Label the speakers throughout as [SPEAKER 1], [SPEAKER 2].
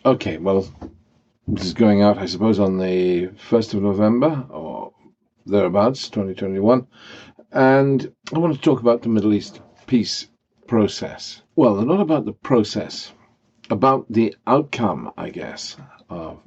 [SPEAKER 1] Okay, well, this is going out, I suppose, on the 1st of November or thereabouts, 2021. And I want to talk about the Middle East peace process. Well, not about the process, about the outcome, I guess, of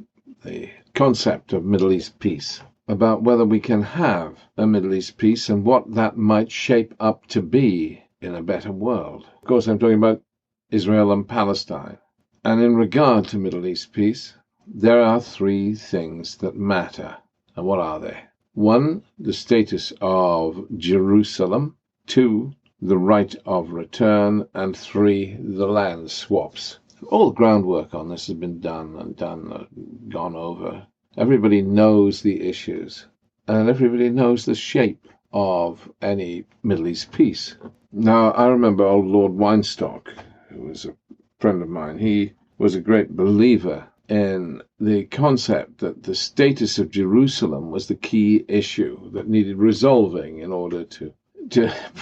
[SPEAKER 1] the concept of Middle East peace, about whether we can have a Middle East peace and what that might shape up to be in a better world. Of course, I'm talking about Israel and Palestine. And in regard to Middle East peace, there are three things that matter. And what are they? One, the status of Jerusalem. Two, the right of return. And three, the land swaps. All the groundwork on this has been gone over. Everybody knows the issues, and everybody knows the shape of any Middle East peace. Now, I remember old Lord Weinstock, who was a friend of mine. He was a great believer in the concept that the status of Jerusalem was the key issue that needed resolving in order to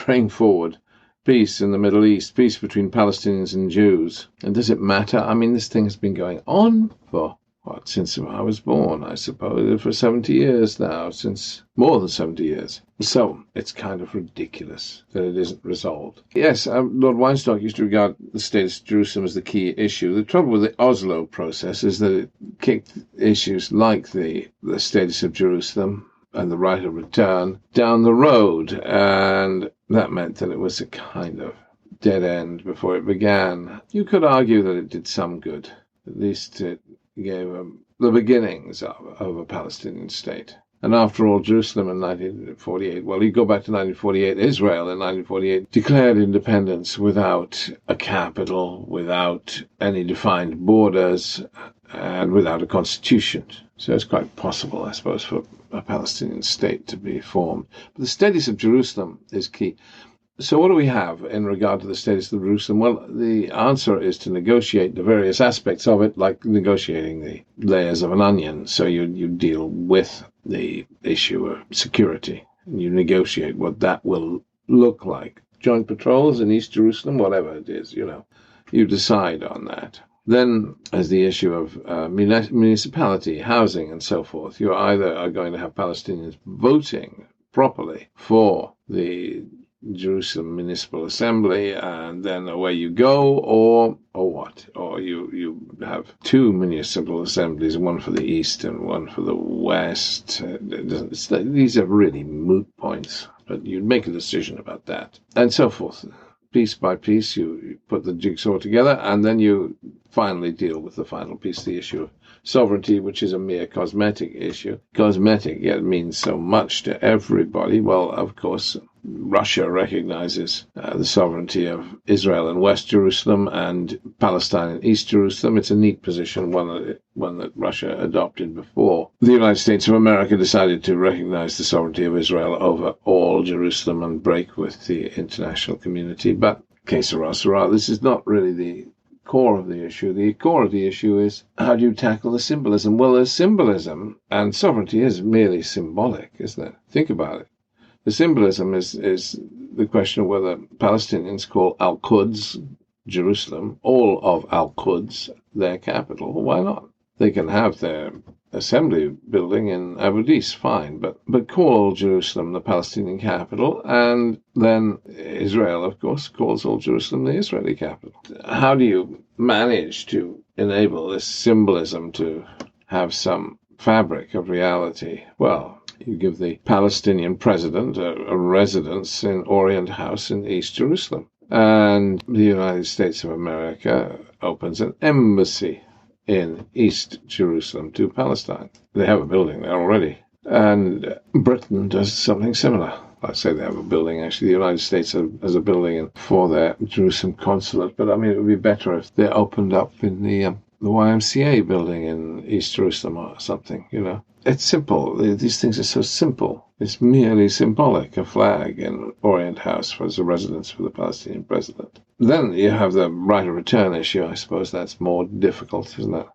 [SPEAKER 1] bring forward peace in the Middle East, peace between Palestinians and Jews. And does it matter? I mean, this thing has been going on for, since I was born, I suppose, for 70 years now, since more than 70 years. So it's kind of ridiculous that it isn't resolved. Yes, Lord Weinstock used to regard the status of Jerusalem as the key issue. The trouble with the Oslo process is that it kicked issues like the status of Jerusalem and the right of return down the road, and that meant that it was a kind of dead end before it began. You could argue that it did some good. At least it gave the beginnings of a Palestinian state. And after all, Jerusalem in 1948, well, you go back to 1948, Israel in 1948 declared independence without a capital, without any defined borders, and without a constitution. So it's quite possible, I suppose, for a Palestinian state to be formed. But the status of Jerusalem is key. So what do we have in regard to the status of Jerusalem? Well, the answer is to negotiate the various aspects of it, like negotiating the layers of an onion. So you deal with the issue of security, and you negotiate what that will look like. Joint patrols in East Jerusalem, whatever it is, you decide on that. Then, as the issue of municipality, housing, and so forth, you either are going to have Palestinians voting properly for the Jerusalem Municipal Assembly, and then away you go, or what? Or you have two municipal assemblies, one for the east and one for the west. These are really moot points, but you'd make a decision about that, and so forth. Piece by piece, you put the jigsaw together, and then you finally deal with the final piece, the issue of sovereignty, which is a mere cosmetic issue. Cosmetic, yet it means so much to everybody. Well, of course, Russia recognizes the sovereignty of Israel in West Jerusalem and Palestine in East Jerusalem. It's a neat position, one that Russia adopted before the United States of America decided to recognize the sovereignty of Israel over all Jerusalem and break with the international community. But, que sera, sera, this is not really the core of the issue. The core of the issue is, how do you tackle the symbolism? Well, there's symbolism, and sovereignty is merely symbolic, isn't it? Think about it. The symbolism is the question of whether Palestinians call Al-Quds, Jerusalem, all of Al-Quds, their capital. Well, why not? They can have their assembly building in Abu Dis, fine, but call Jerusalem the Palestinian capital, and then Israel, of course, calls all Jerusalem the Israeli capital. How do you manage to enable this symbolism to have some fabric of reality? Well, you give the Palestinian president a residence in Orient House in East Jerusalem, and the United States of America opens an embassy in East Jerusalem to Palestine. They have a building there already. And Britain does something similar. I say they have a building, actually. The United States has a building for their Jerusalem consulate. But, I mean, it would be better if they opened up in the YMCA building in East Jerusalem or something, It's simple. These things are so simple. It's merely symbolic, a flag in Orient House as a residence for the Palestinian president. Then you have the right of return issue. I suppose that's more difficult, isn't it?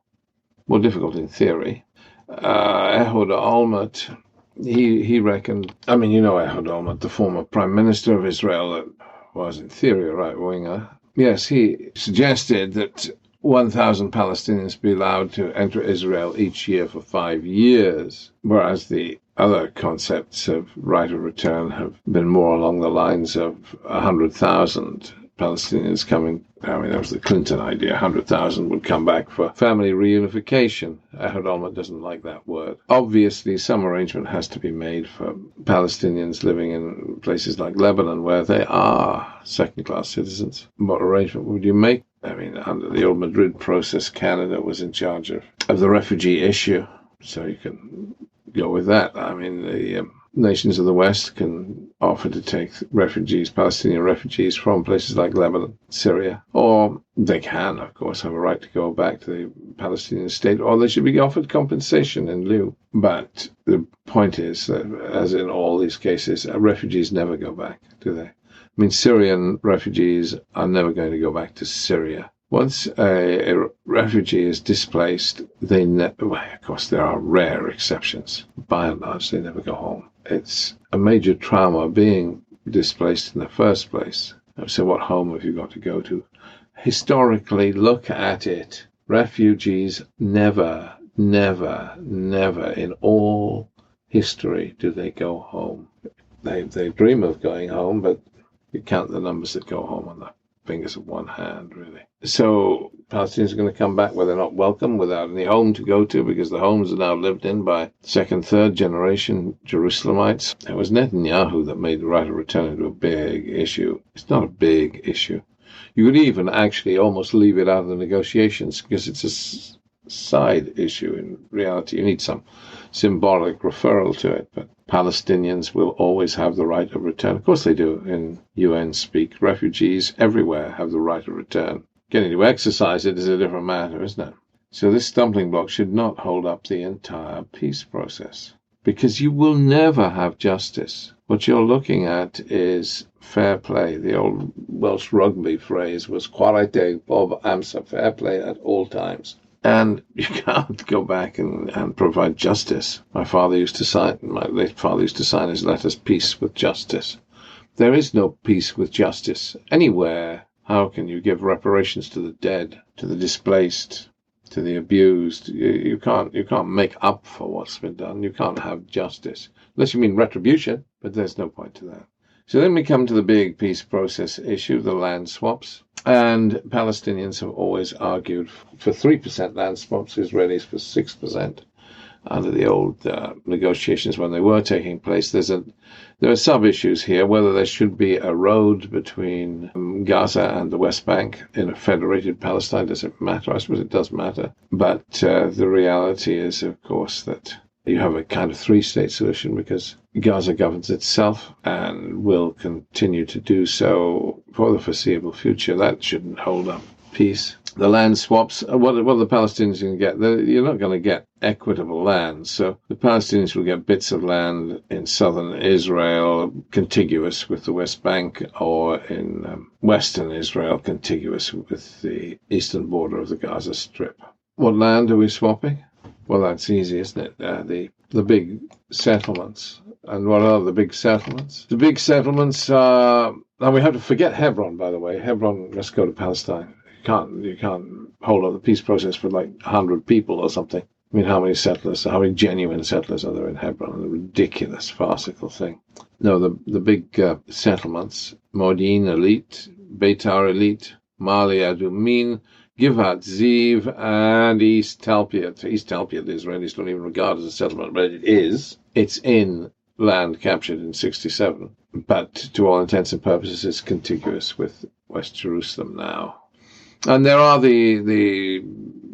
[SPEAKER 1] More difficult in theory. Ehud Olmert, he reckoned, Ehud Olmert, the former prime minister of Israel, that was in theory a right-winger. Yes, he suggested that 1,000 Palestinians be allowed to enter Israel each year for 5 years, whereas the other concepts of right of return have been more along the lines of 100,000 Palestinians coming. I mean, that was the Clinton idea. 100,000 would come back for family reunification. Adumin doesn't like that word. Obviously, some arrangement has to be made for Palestinians living in places like Lebanon, where they are second-class citizens. What arrangement would you make? I mean, under the old Madrid process, Canada was in charge of the refugee issue, so you can go with that. I mean, the nations of the West can offer to take refugees, Palestinian refugees, from places like Lebanon, Syria, or they can, of course, have a right to go back to the Palestinian state, or they should be offered compensation in lieu. But the point is that, as in all these cases, refugees never go back, do they? I mean, Syrian refugees are never going to go back to Syria. Once a refugee is displaced, well, of course, there are rare exceptions. By and large, they never go home. It's a major trauma being displaced in the first place. So what home have you got to go to? Historically, look at it. Refugees never in all history do they go home. They dream of going home, but you count the numbers that go home on the fingers of one hand, really. So Palestinians are going to come back where they're not welcome, without any home to go to, because the homes are now lived in by second, third generation Jerusalemites. It was Netanyahu that made the right of return into a big issue. It's not a big issue. You could even actually almost leave it out of the negotiations, because it's a side issue in reality. You need some symbolic referral to it, but Palestinians will always have the right of return. Of course they do in UN speak. Refugees everywhere have the right of return. Getting to exercise it is a different matter, isn't it? So this stumbling block should not hold up the entire peace process, because you will never have justice. What you're looking at is fair play. The old Welsh rugby phrase was chwarae teg bob amser, fair play at all times. And you can't go back and provide justice. My late father used to sign his letters, peace with justice. There is no peace with justice anywhere. How can you give reparations to the dead, to the displaced, to the abused? You can't make up for what's been done. You can't have justice. Unless you mean retribution, but there's no point to that. So then we come to the big peace process issue, the land swaps. And Palestinians have always argued for 3% land swaps, Israelis for 6%. Under the old negotiations when they were taking place, there are sub-issues here, whether there should be a road between Gaza and the West Bank in a federated Palestine. Does it matter? I suppose it does matter. But the reality is, of course, that you have a kind of three-state solution, because Gaza governs itself and will continue to do so for the foreseeable future. That shouldn't hold up peace. The land swaps, what are the Palestinians going to get? You're not going to get equitable land. So the Palestinians will get bits of land in southern Israel, contiguous with the West Bank, or in western Israel, contiguous with the eastern border of the Gaza Strip. What land are we swapping? Well, that's easy, isn't it? The big settlements. And what are the big settlements? The big settlements are... Now, we have to forget Hebron, by the way. Hebron must go to Palestine. You can't hold up the peace process for like 100 people or something. I mean, how many genuine settlers are there in Hebron? A ridiculous, farcical thing. No, the big settlements, Modi'in Illit, Beitar Illit, Adumin, Giv'at, Ze'ev, and East Talpiot. East Talpiot, the Israelis don't even regard as a settlement, but it is. It's in land captured in 1967, but to all intents and purposes, it's contiguous with West Jerusalem now. And there are the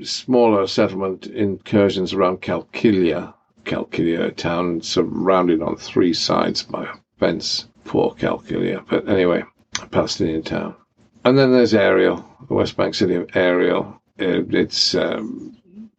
[SPEAKER 1] smaller settlement incursions around Qalquilya, a town surrounded on three sides by a fence for Qalquilya. But anyway, a Palestinian town. And then there's Ari'el, the West Bank city of Ari'el. It's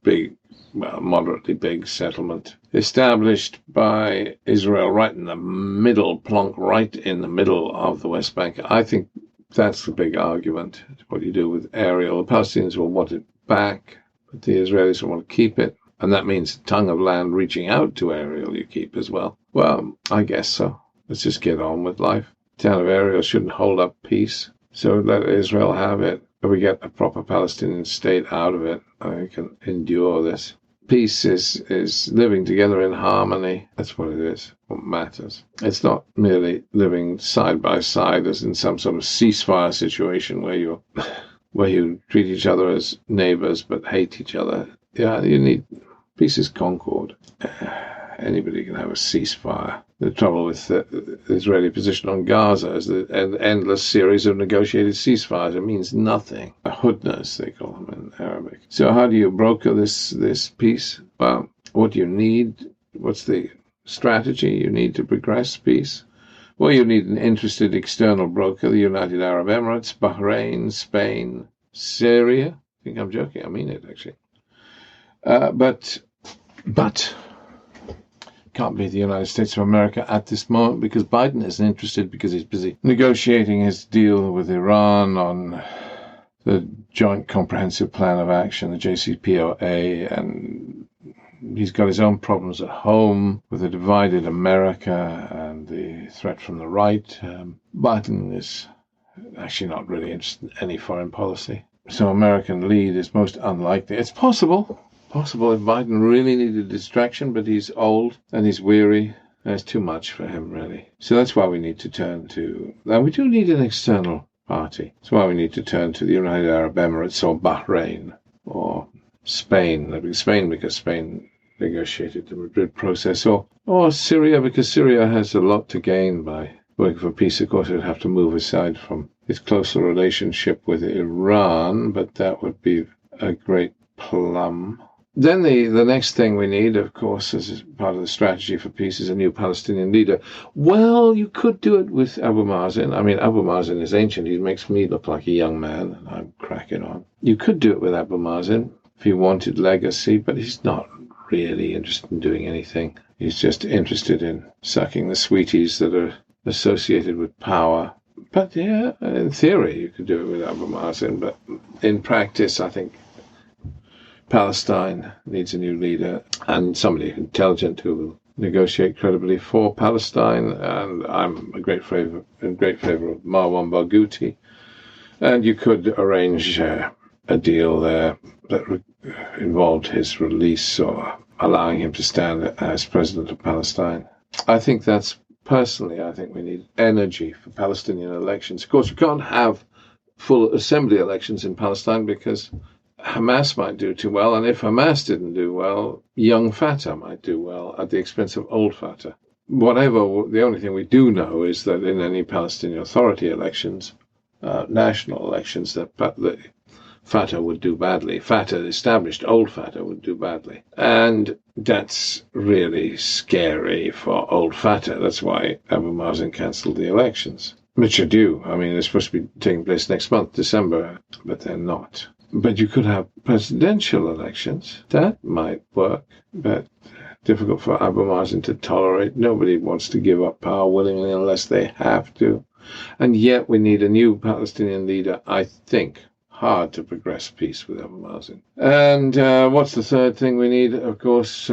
[SPEAKER 1] big, well, moderately big settlement established by Israel right in the middle, plonk right in the middle of the West Bank. I think that's the big argument, what you do with Ari'el. The Palestinians will want it back, but the Israelis will want to keep it. And that means a tongue of land reaching out to Ari'el you keep as well. Well, I guess so. Let's just get on with life. The town of Ari'el shouldn't hold up peace, so let Israel have it. if we get a proper Palestinian state out of it, I can endure this. Peace is living together in harmony. That's what it is, what matters. It's not merely living side by side as in some sort of ceasefire situation where you treat each other as neighbors but hate each other. Yeah, you need peace is concord. Anybody can have a ceasefire. The trouble with the Israeli position on Gaza is the endless series of negotiated ceasefires. It means nothing. Hudnas, they call them in Arabic. So how do you broker this peace? Well, what do you need? What's the strategy you need to progress peace? Well, you need an interested external broker, the United Arab Emirates, Bahrain, Spain, Syria. I think I'm joking. I mean it, actually. But can't be the United States of America at this moment because Biden isn't interested because he's busy negotiating his deal with Iran on the Joint Comprehensive Plan of Action, the JCPOA, and he's got his own problems at home with a divided America and the threat from the right. Biden is actually not really interested in any foreign policy. So American lead is most unlikely. It's possible if Biden really needed distraction, but he's old and he's weary. It's too much for him, really. So that's why we need to turn to... Now, we do need an external party. That's why we need to turn to the United Arab Emirates or Bahrain or Spain. Spain because Spain negotiated the Madrid process, or Syria because Syria has a lot to gain by working for peace. Of course, it would have to move aside from its closer relationship with Iran, but that would be a great plum. Then the next thing we need, of course, as part of the strategy for peace, is a new Palestinian leader. Well, you could do it with Abu Mazen. I mean, Abu Mazen is ancient. He makes me look like a young man, and I'm cracking on. You could do it with Abu Mazen if he wanted legacy, but he's not really interested in doing anything. He's just interested in sucking the sweeties that are associated with power. But yeah, in theory, you could do it with Abu Mazen, but in practice, I think Palestine needs a new leader and somebody intelligent who will negotiate credibly for Palestine. And I'm in great favor of Marwan Barghouti. And you could arrange a deal there that involved his release or allowing him to stand as president of Palestine. I think we need energy for Palestinian elections. Of course, you can't have full assembly elections in Palestine because Hamas might do too well, and if Hamas didn't do well, young Fatah might do well at the expense of old Fatah. Whatever, the only thing we do know is that in any Palestinian Authority elections, national elections, that Fatah would do badly. Fatah, established old Fatah, would do badly. And that's really scary for old Fatah. That's why Abu Mazen cancelled the elections, which are due. I mean, they're supposed to be taking place next month, December, but they're not. But you could have presidential elections. That might work, but difficult for Abu Mazen to tolerate. Nobody wants to give up power willingly unless they have to. And yet we need a new Palestinian leader, I think. Hard to progress peace with Abu Mazen. And what's the third thing we need? Of course,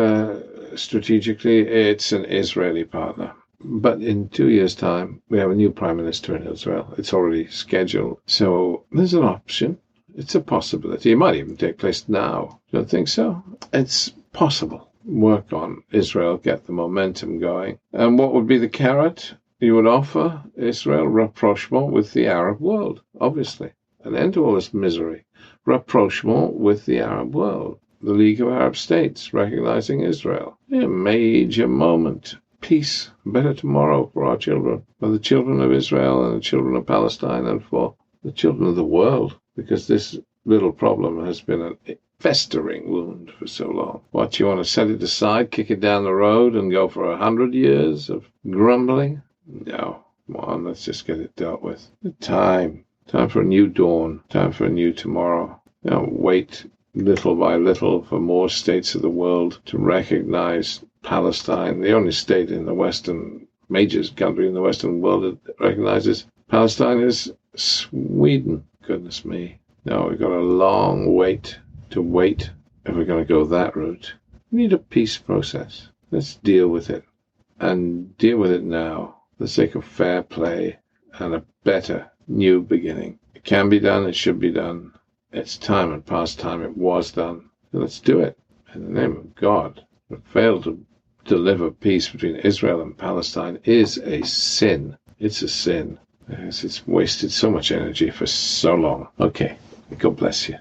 [SPEAKER 1] strategically, it's an Israeli partner. But in 2 years' time, we have a new prime minister in Israel. It's already scheduled. So there's an option. It's a possibility. It might even take place now. Don't think so? It's possible. Work on Israel, get the momentum going. And what would be the carrot you would offer Israel? Rapprochement with the Arab world, obviously. An end to all this misery. Rapprochement with the Arab world. The League of Arab States recognizing Israel. A major moment. Peace, better tomorrow for our children, for the children of Israel and the children of Palestine and for the children of the world, because this little problem has been a festering wound for so long. What, you want to set it aside, kick it down the road and go for 100 years of grumbling? No. Come on, let's just get it dealt with. Time for a new dawn, time for a new tomorrow. Wait little by little for more states of the world to recognize Palestine. The only state in the major country in the Western world that recognizes Palestine is Sweden. Goodness me. No, we've got a long wait to wait if we're going to go that route. We need a peace process. Let's deal with it. And deal with it now for the sake of fair play and a better new beginning. It can be done. It should be done. It's time and past time. It was done. So let's do it in the name of God. To fail to deliver peace between Israel and Palestine is a sin. It's a sin. It's wasted so much energy for so long. Okay. God bless you.